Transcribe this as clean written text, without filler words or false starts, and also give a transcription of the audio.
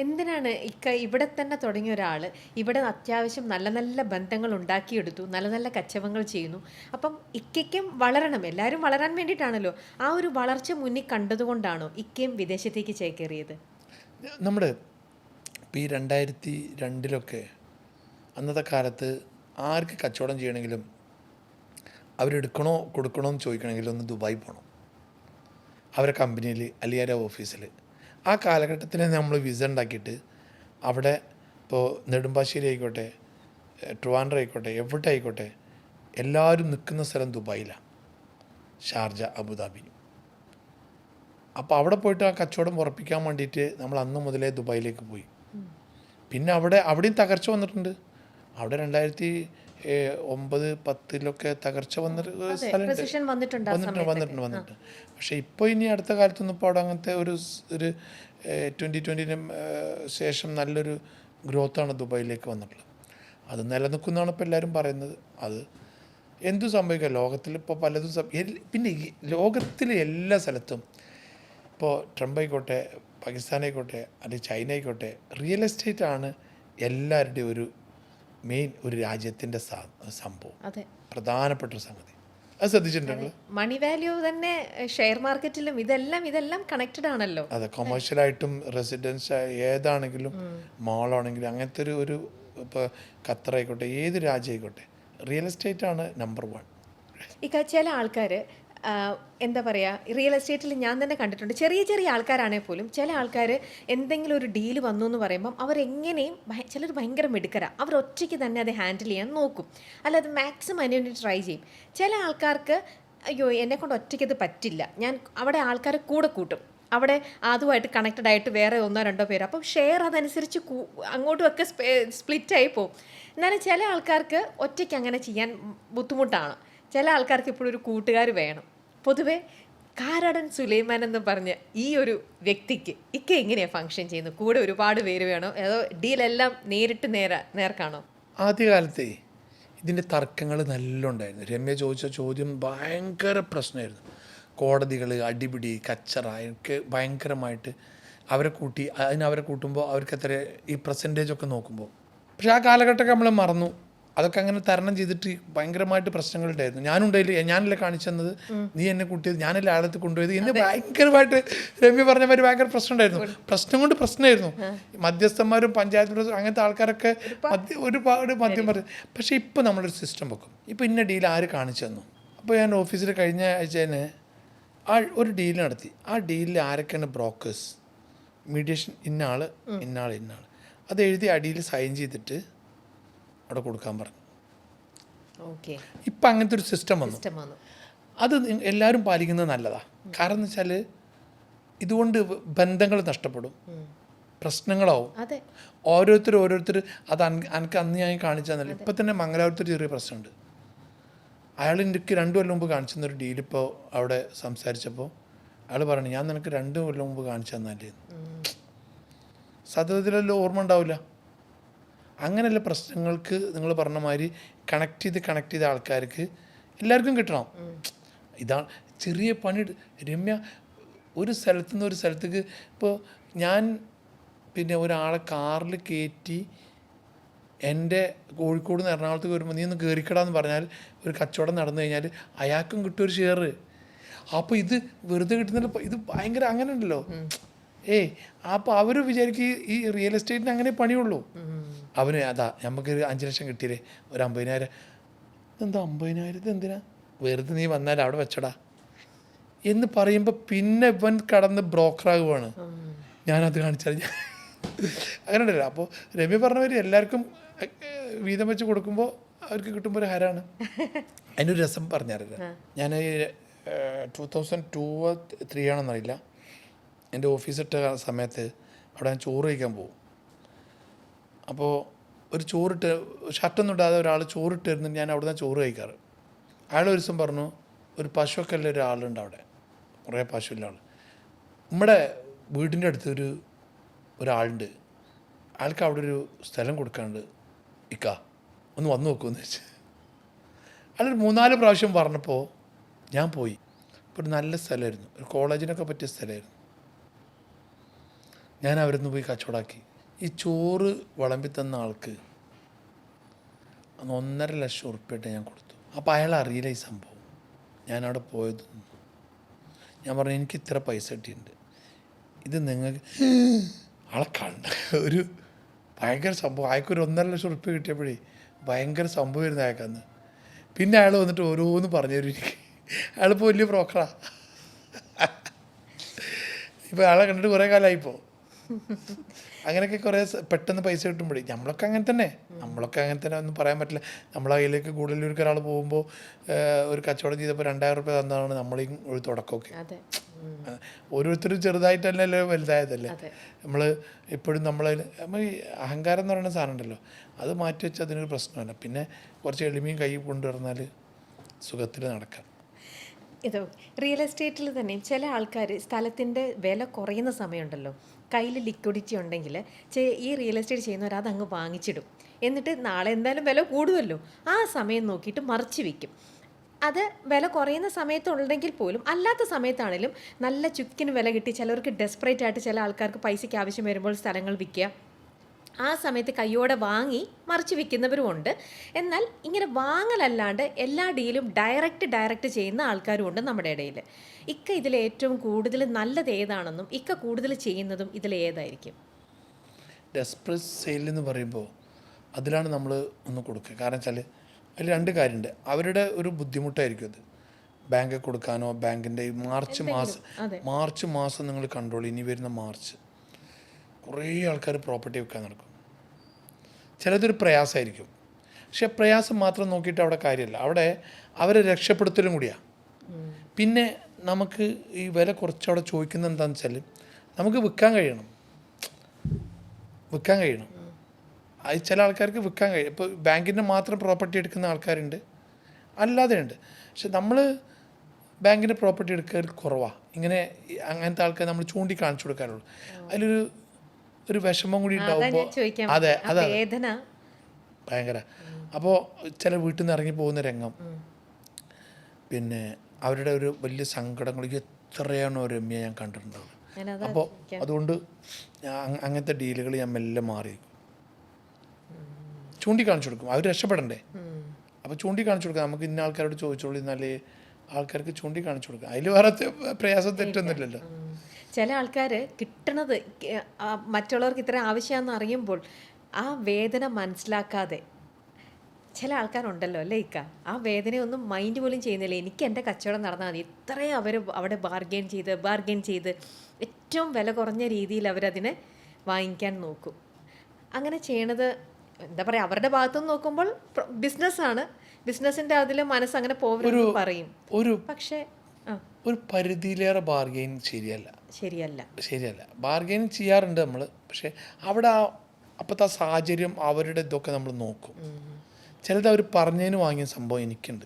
എന്തിനാണ് ഇവിടെ തന്നെ തുടങ്ങിയ ഒരാൾ ഇവിടെ അത്യാവശ്യം നല്ല നല്ല ബന്ധങ്ങൾ ഉണ്ടാക്കിയെടുത്തു, നല്ല നല്ല കച്ചവങ്ങൾ ചെയ്യുന്നു. അപ്പം ഇക്കയ്ക്കും വളരണം, എല്ലാവരും വളരാൻ വേണ്ടിയിട്ടാണല്ലോ. ആ ഒരു വളർച്ച മുന്നിൽ കണ്ടതുകൊണ്ടാണോ ഇക്കയും വിദേശത്തേക്ക് ചേക്കേറിയത്? നമ്മുടെ ഇപ്പോൾ ഈ 2002 അന്നത്തെ കാലത്ത് ആർക്ക് കച്ചവടം ചെയ്യണമെങ്കിലും അവരെടുക്കണോ കൊടുക്കണോ എന്ന് ചോദിക്കണമെങ്കിൽ ഒന്ന് ദുബായി പോകണം, അവരെ കമ്പനിയിൽ അല്ലെങ്കിൽ അവരെ ഓഫീസിൽ. ആ കാലഘട്ടത്തിൽ നമ്മൾ വിസ ഉണ്ടാക്കിയിട്ട് അവിടെ ഇപ്പോൾ നെടുമ്പാശ്ശേരി ആയിക്കോട്ടെ, ട്രിവാൻഡ്രം ആയിക്കോട്ടെ, എവിടെ ആയിക്കോട്ടെ, എല്ലാവരും നിൽക്കുന്ന സ്ഥലം ദുബായിലാണ്, ഷാർജ, അബുദാബി. അപ്പോൾ അവിടെ പോയിട്ട് ആ കച്ചവടം ഉറപ്പിക്കാൻ വേണ്ടിയിട്ട് നമ്മൾ അന്ന് മുതലേ ദുബായിലേക്ക് പോയി. പിന്നെ അവിടെയും തകർച്ച വന്നിട്ടുണ്ട്. അവിടെ 2009-10 തകർച്ച വന്നൊരു സ്ഥലമുണ്ട്, വന്നിട്ടുണ്ട്. പക്ഷേ ഇപ്പോൾ ഇനി അടുത്ത കാലത്തൊന്നും ഇപ്പോൾ അവിടെ അങ്ങനത്തെ ഒരു 2020 ശേഷം നല്ലൊരു ഗ്രോത്താണ് ദുബായിലേക്ക് വന്നിട്ടുള്ളത്. അത് നിലനിൽക്കുന്നതാണ് ഇപ്പോൾ എല്ലാവരും പറയുന്നത്. അത് എന്തു സംഭവിക്കുക, ലോകത്തിൽ ഇപ്പോൾ പലതും പിന്നെ ലോകത്തിലെ എല്ലാ സ്ഥലത്തും ഇപ്പോൾ ട്രംപ് ആയിക്കോട്ടെ, പാകിസ്ഥാൻ ആയിക്കോട്ടെ, അല്ലെങ്കിൽ ചൈന ആയിക്കോട്ടെ, റിയൽ എസ്റ്റേറ്റ് ആണ് എല്ലാവരുടെയും ഒരു മെയിൻ ഒരു രാജ്യത്തിൻ്റെ സംഭവം, പ്രധാനപ്പെട്ട ഒരു സംഗതി. അത് ശ്രദ്ധിച്ചിട്ടുണ്ടെങ്കിൽ മണി വാല്യൂ തന്നെ ഷെയർ മാർക്കറ്റിലും ഇതെല്ലാം കണക്റ്റഡ് ആണല്ലോ. അതെ, കൊമേഴ്ഷ്യലായിട്ടും റെസിഡൻസ് ഏതാണെങ്കിലും മാളാണെങ്കിലും അങ്ങനത്തെ ഒരു ഇപ്പോൾ ഖത്തർ ആയിക്കോട്ടെ, ഏത് രാജ്യം ആയിക്കോട്ടെ, റിയൽ എസ്റ്റേറ്റ് ആണ് നമ്പർ 1. ചില ആൾക്കാർ എന്താ പറയുക, റിയൽ എസ്റ്റേറ്റിൽ ഞാൻ തന്നെ കണ്ടിട്ടുണ്ട്, ചെറിയ ചെറിയ ആൾക്കാരാണെങ്കിൽ പോലും ചില ആൾക്കാർ എന്തെങ്കിലും ഒരു ഡീല് വന്നു എന്ന് പറയുമ്പം അവരെങ്ങനെയും ചിലർ ഭയങ്കര മിടുക്കരാണ്, അവർ ഒറ്റയ്ക്ക് തന്നെ അത് ഹാൻഡിൽ ചെയ്യാൻ നോക്കും, അല്ലാതെ മാക്സിമം അതിന് വേണ്ടി ട്രൈ ചെയ്യും. ചില ആൾക്കാർക്ക് അയ്യോ എന്നെക്കൊണ്ട് ഒറ്റയ്ക്ക് അത് പറ്റില്ല, ഞാൻ അവിടെ ആൾക്കാരെ കൂടെ കൂട്ടും, അവിടെ അതുമായിട്ട് കണക്റ്റഡ് ആയിട്ട് വേറെ 1-2 പേര്, അപ്പം ഷെയർ അതനുസരിച്ച് അങ്ങോട്ടുമൊക്കെ സ്പ്ലിറ്റായി പോകും. എന്നാലും ചില ആൾക്കാർക്ക് ഒറ്റയ്ക്ക് അങ്ങനെ ചെയ്യാൻ ബുദ്ധിമുട്ടാണ്. ചില ആൾക്കാർക്ക് ഇപ്പോഴും ഒരു കൂട്ടുകാർ വേണം. പൊതുവെ കാരാടൻ സുലൈമാൻ എന്ന് പറഞ്ഞ ഈ ഒരു വ്യക്തിക്ക് എങ്ങനെയാണ് ഫങ്ഷൻ ചെയ്യുന്നത്? കൂടെ ഒരുപാട് പേര് വേണോ, അതോ ഡീലെല്ലാം നേരിട്ട് നേർക്കാണോ? ആദ്യകാലത്തെ ഇതിൻ്റെ തർക്കങ്ങൾ നല്ല ഉണ്ടായിരുന്നു. രമ്യ ചോദിച്ച ചോദ്യം ഭയങ്കര പ്രശ്നമായിരുന്നു. കോടതികൾ, അടിപിടി, കച്ചറ, എനിക്ക് ഭയങ്കരമായിട്ട് അവരെ കൂട്ടുമ്പോൾ അവർക്ക് എത്ര ഈ പെർസെൻറ്റേജൊക്കെ നോക്കുമ്പോൾ. പക്ഷേ ആ കാലഘട്ടമൊക്കെ നമ്മൾ മറന്നു. അതൊക്കെ അങ്ങനെ തരണം ചെയ്തിട്ട് ഭയങ്കരമായിട്ട് പ്രശ്നങ്ങളുണ്ടായിരുന്നു. ഞാനല്ലേ കാണിച്ചെന്നത്, നീ എന്നെ കൂട്ടിയത്, ഞാനല്ലേ ആളത്ത് കൊണ്ടുപോയത് എന്ന് ഭയങ്കരമായിട്ട് രമ്യ പറഞ്ഞ മാതിരി ഭയങ്കര പ്രശ്നം ഉണ്ടായിരുന്നു. പ്രശ്നമായിരുന്നു. മധ്യസ്ഥന്മാരും പഞ്ചായത്ത് പ്രസിഡന്റ് അങ്ങനത്തെ ആൾക്കാരൊക്കെ ഒരുപാട് മദ്യം പറഞ്ഞു. പക്ഷേ ഇപ്പോൾ നമ്മളൊരു സിസ്റ്റം വെക്കും. ഇപ്പോൾ ഇന്ന ഡീൽ ആര് കാണിച്ചു തന്നു. അപ്പോൾ ഞാൻ ഓഫീസിൽ കഴിഞ്ഞ ആഴ്ച തന്നെ ഒരു ഡീൽ നടത്തി. ആ ഡീലിൽ ആരൊക്കെയാണ് ബ്രോക്കേഴ്സ്, മീഡിയേഷൻ, ഇന്നാൾ, അത് എഴുതി അടിയിൽ സൈൻ ചെയ്തിട്ട് അവിടെ കൊടുക്കാൻ പറഞ്ഞു. ഇപ്പം അങ്ങനത്തെ ഒരു സിസ്റ്റം വന്നു. അത് എല്ലാവരും പാലിക്കുന്നത് നല്ലതാണ്. കാരണം എന്ന് വെച്ചാൽ ഇതുകൊണ്ട് ബന്ധങ്ങൾ നഷ്ടപ്പെടും, പ്രശ്നങ്ങളാവും. ഓരോരുത്തർ അത് എനിക്ക് അന്ന് ഞാൻ കാണിച്ചു തന്നല്ലോ. ഇപ്പം തന്നെ മംഗലാപുരത്ത് ചെറിയ പ്രശ്നമുണ്ട്. അയാൾ എനിക്ക് 2 കൊല്ലം മുമ്പ് കാണിച്ചു തന്നൊരു ഡീലിപ്പോൾ അവിടെ സംസാരിച്ചപ്പോൾ അയാൾ പറഞ്ഞു, ഞാൻ നിനക്ക് 2 കൊല്ലം മുമ്പ് കാണിച്ചു തന്നല്ലേ. സത്യത്തിലല്ലോ ഓർമ്മ ഉണ്ടാവില്ല. അങ്ങനെയുള്ള പ്രശ്നങ്ങൾക്ക് നിങ്ങൾ പറഞ്ഞ മാതിരി കണക്ട് ചെയ്ത ആൾക്കാർക്ക് എല്ലാവർക്കും കിട്ടണം. ഇതാണ് ചെറിയ പണി. രമ്യ ഒരു സ്ഥലത്തു നിന്ന് ഒരു സ്ഥലത്തേക്ക്, ഇപ്പോൾ ഞാൻ പിന്നെ ഒരാളെ കാറിൽ കയറ്റി എൻ്റെ കോഴിക്കോട് നിന്ന് എറണാകുളത്തേക്ക് വരുമ്പോൾ നീ ഒന്ന് കയറിക്കടാന്ന് പറഞ്ഞാൽ ഒരു കച്ചവടം നടന്നു കഴിഞ്ഞാൽ അയാൾക്കും കിട്ടും ഒരു ഷെയർ. അപ്പോൾ ഇത് വെറുതെ കിട്ടുന്നില്ല, ഇത് ഭയങ്കര അങ്ങനെ ഉണ്ടല്ലോ. അപ്പോൾ അവർ വിചാരിക്കും ഈ റിയൽ എസ്റ്റേറ്റിന് അങ്ങനെ പണിയുള്ളൂ. അവന് നമുക്ക് 5 ലക്ഷം കിട്ടിയില്ലേ, ഒരു 50,000, എന്താ 50,000 എന്തിനാ, വെറുതെ നീ വന്നാൽ അവിടെ വെച്ചടാ എന്ന് പറയുമ്പോൾ പിന്നെ ഇവൻ കടന്ന് ബ്രോക്കറാകുവാണ്. ഞാനത് കാണിച്ചാൽ അങ്ങനെ ഉണ്ടല്ലോ. അപ്പോൾ രമ്യ പറഞ്ഞവർ എല്ലാവർക്കും വീതം വെച്ച് കൊടുക്കുമ്പോൾ അവർക്ക് കിട്ടുമ്പോൾ ഒരു ഹരാണ്. അതിനൊരു രസം പറഞ്ഞറിയില്ല. ഞാൻ 2002-03 ആണെന്നറിയില്ല, എൻ്റെ ഓഫീസിട്ട സമയത്ത് അവിടെ ഞാൻ ചോറ് കഴിക്കാൻ പോകും. അപ്പോൾ ഒരു ഷർട്ടൊന്നും ഇടാതെ ഒരാൾ ചോറിട്ട് തരുന്നുണ്ട്. ഞാൻ അവിടെ നിന്ന് ചോറ് കഴിക്കാറ്. അയാൾ ഒരു ദിവസം പറഞ്ഞു, ഒരു പശുവൊക്കെ ഉള്ള ഒരാളുണ്ട് അവിടെ, കുറേ പശുവില്ല ആൾ, നമ്മുടെ വീടിൻ്റെ അടുത്ത് ഒരാളുണ്ട്, അയാൾക്ക് അവിടെ ഒരു സ്ഥലം കൊടുക്കാണ്ട്, ഒന്ന് വന്നു നോക്കുമെന്ന് വെച്ച് അയാളൊരു 3-4 പ്രാവശ്യം പറഞ്ഞപ്പോൾ ഞാൻ പോയി. ഇപ്പോൾ ഒരു നല്ല സ്ഥലമായിരുന്നു, ഒരു കോളേജിനൊക്കെ പറ്റിയ സ്ഥലമായിരുന്നു. ഞാൻ അവരിന്ന് പോയി കച്ചവടാക്കി. ഈ ചോറ് വിളമ്പി തന്ന ആൾക്ക് അന്ന് 1.5 ലക്ഷം ഉറുപ്പിയിട്ട് ഞാൻ കൊടുത്തു. അപ്പോൾ അയാൾ അറിയില്ല ഈ സംഭവം. ഞാനവിടെ പോയതൊന്നും. ഞാൻ പറഞ്ഞു എനിക്ക് ഇത്ര പൈസ കിട്ടിയിട്ടുണ്ട്, ഇത് നിങ്ങൾക്ക് ആളെ കണ്ട ഒരു ഭയങ്കര സംഭവം. അയാൾക്കൊരു 1.5 ലക്ഷം ഉറുപ്പിക കിട്ടിയപ്പോഴേ ഭയങ്കര സംഭവമായിരുന്നു അയാൾക്കന്ന്. പിന്നെ അയാൾ വന്നിട്ട് ഓരോന്ന് പറഞ്ഞു തരും എനിക്ക്. അയാളിപ്പോൾ വലിയ ബ്രോക്കറാണ്. ഇപ്പോൾ അയാളെ കണ്ടിട്ട് കുറേ കാലമായിപ്പോൾ. അങ്ങനെയൊക്കെ കുറേ പെട്ടെന്ന് പൈസ കിട്ടുമ്പോഴേ നമ്മളൊക്കെ അങ്ങനെ തന്നെ ഒന്നും പറയാൻ പറ്റില്ല. നമ്മളെ കയ്യിലേക്ക് കൂടുതലൊരു ഒരാൾ പോകുമ്പോൾ ഒരു കച്ചവടം ചെയ്തപ്പോൾ 2000 രൂപ തന്നതാണ് നമ്മളീ ഒരു തുടക്കമൊക്കെ. ഓരോരുത്തരും ചെറുതായിട്ടല്ലല്ലോ വലുതായതല്ലേ. നമ്മൾ എപ്പോഴും നമ്മൾ ഈ അഹങ്കാരം എന്ന് പറയുന്ന സാധനം ഉണ്ടല്ലോ, അത് മാറ്റി വെച്ചാൽ അതിനൊരു പ്രശ്നമല്ല. പിന്നെ കുറച്ച് എളിമയും കൈ കൊണ്ടുവന്നാൽ സുഖത്തിൽ നടക്കാം. ഇത് റിയൽ എസ്റ്റേറ്റിൽ തന്നെ ചില ആൾക്കാർ സ്ഥലത്തിൻ്റെ വില കുറയുന്ന സമയമുണ്ടല്ലോ, കയ്യിൽ ലിക്വിഡിറ്റി ഉണ്ടെങ്കിൽ ഈ റിയൽ എസ്റ്റേറ്റ് ചെയ്യുന്നവർ അതങ്ങ് വാങ്ങിച്ചിടും. എന്നിട്ട് നാളെ എന്തായാലും വില കൂടുമല്ലോ, ആ സമയം നോക്കിയിട്ട് മറിച്ച് വിൽക്കും. അത് വില കുറയുന്ന സമയത്തുണ്ടെങ്കിൽ പോലും അല്ലാത്ത സമയത്താണെങ്കിലും നല്ല ചുക്കിന് വില കിട്ടി. ചിലർക്ക് ഡെസ്പറേറ്റ് ആയിട്ട് ചില ആൾക്കാർക്ക് പൈസയ്ക്ക് ആവശ്യം വരുമ്പോൾ സ്ഥലങ്ങൾ വിൽക്കുക, ആ സമയത്ത് കയ്യോടെ വാങ്ങി മറിച്ച് വിൽക്കുന്നവരും ഉണ്ട്. എന്നാൽ ഇങ്ങനെ വാങ്ങലല്ലാണ്ട് എല്ലാ ഡീലും ഡയറക്റ്റ് ചെയ്യുന്ന ആൾക്കാരും ഉണ്ട് നമ്മുടെ ഇടയിൽ. ഇക്ക ഇതിൽ ഏറ്റവും കൂടുതൽ നല്ലത് ഏതാണെന്നും ഇക്ക കൂടുതൽ ചെയ്യുന്നതും ഇതിലേതായിരിക്കും? ഡെസ്പറേറ്റ് സെയിൽ എന്ന് പറയുമ്പോൾ അതിലാണ് നമ്മൾ ഒന്ന് കൊടുക്കുക. കാരണം വെച്ചാൽ അതിൽ 2 കാര്യമുണ്ട്. അവരുടെ ഒരു ബുദ്ധിമുട്ടായിരിക്കും അത്. ബാങ്ക് കൊടുക്കാനോ ബാങ്കിൻ്റെ മാർച്ച് മാസം നിങ്ങൾ കൺട്രോൾ, ഇനി വരുന്ന മാർച്ച് കുറേ ആൾക്കാർ പ്രോപ്പർട്ടി വെക്കാൻ നടക്കും. ചിലതൊരു പ്രയാസമായിരിക്കും. പക്ഷെ പ്രയാസം മാത്രം നോക്കിയിട്ട് അവിടെ കാര്യമല്ല, അവിടെ അവരെ രക്ഷപ്പെടുത്തലും കൂടിയാണ്. പിന്നെ നമുക്ക് ഈ വില കുറച്ചവിടെ ചോദിക്കുന്നത് എന്താണെന്ന് വെച്ചാൽ നമുക്ക് വിൽക്കാൻ കഴിയണം. അത് ചില ആൾക്കാർക്ക് വിൽക്കാൻ കഴിയും. ഇപ്പോൾ ബാങ്കിൻ്റെ മാത്രം പ്രോപ്പർട്ടി എടുക്കുന്ന ആൾക്കാരുണ്ട്, അല്ലാതെ ഉണ്ട്. പക്ഷെ നമ്മൾ ബാങ്കിൻ്റെ പ്രോപ്പർട്ടി എടുക്കൽ കുറവാണ്. അങ്ങനത്തെ ആൾക്കാർ നമ്മൾ ചൂണ്ടിക്കാണിച്ചു കൊടുക്കാറുള്ളൂ. ഒരു വിഷമം കൂടി ഉണ്ടാവുമ്പോൾ അതെ ഭയങ്കര. അപ്പോൾ ചില വീട്ടിൽ നിന്ന് ഇറങ്ങി പോകുന്ന രംഗം, പിന്നെ അവരുടെ ഒരു വലിയ സങ്കടങ്ങൾ എത്രയാണോ രമ്യ ഞാൻ കണ്ടിട്ടുണ്ടാവും. അപ്പോൾ അതുകൊണ്ട് അങ്ങനത്തെ ഡീലുകൾ ഞാൻ മെല്ലെ മാറി ചൂണ്ടിക്കാണിച്ചു കൊടുക്കും. അവർ രക്ഷപ്പെടണ്ടേ, അപ്പോൾ ചൂണ്ടിക്കാണിച്ചു കൊടുക്കാം. നമുക്ക് ഇന്ന ആൾക്കാരോട് ചോദിച്ചോളൂ, എന്നാലേ ആൾക്കാർക്ക് ചൂണ്ടിക്കാണിച്ചു കൊടുക്കാം. അതിൽ വേറെ പ്രയാസം തെറ്റൊന്നുമില്ലല്ലോ. ചില ആൾക്കാർ കിട്ടണത് മറ്റുള്ളവർക്ക് ഇത്ര ആവശ്യമാണെന്ന് അറിയുമ്പോൾ ആ വേദന മനസ്സിലാക്കാതെ ചില ആൾക്കാരുണ്ടല്ലോ അല്ലേ ഇക്ക, ആ വേദനയൊന്നും മൈൻഡ് പോലും ചെയ്യുന്നില്ല. എനിക്ക് എൻ്റെ കച്ചവടം നടന്നാൽ മതി, ഇത്രയും അവർ അവിടെ ബാർഗെയിൻ ചെയ്ത് ഏറ്റവും വില കുറഞ്ഞ രീതിയിൽ അവരതിനെ വാങ്ങിക്കാൻ നോക്കും. അങ്ങനെ ചെയ്യണത് എന്താ പറയുക, അവരുടെ ഭാഗത്തുനിന്ന് നോക്കുമ്പോൾ ബിസിനസ്സാണ്, ബിസിനസ്സിൻ്റെ അതിൽ മനസ്സങ്ങനെ പോകരുത് പറയും. പക്ഷേ ഒരു പരിധിയിലേറെ ബാർഗെയിൻ ശരിയല്ല. ബാർഗെയിൻ ചെയ്യാറുണ്ട് നമ്മൾ, പക്ഷേ അവിടെ അപ്പോഴത്തെ ആ സാഹചര്യം അവരുടെ ഇതൊക്കെ നമ്മൾ നോക്കും. ചിലത് അവർ പറഞ്ഞതിന് വാങ്ങിയ സംഭവം എനിക്കുണ്ട്.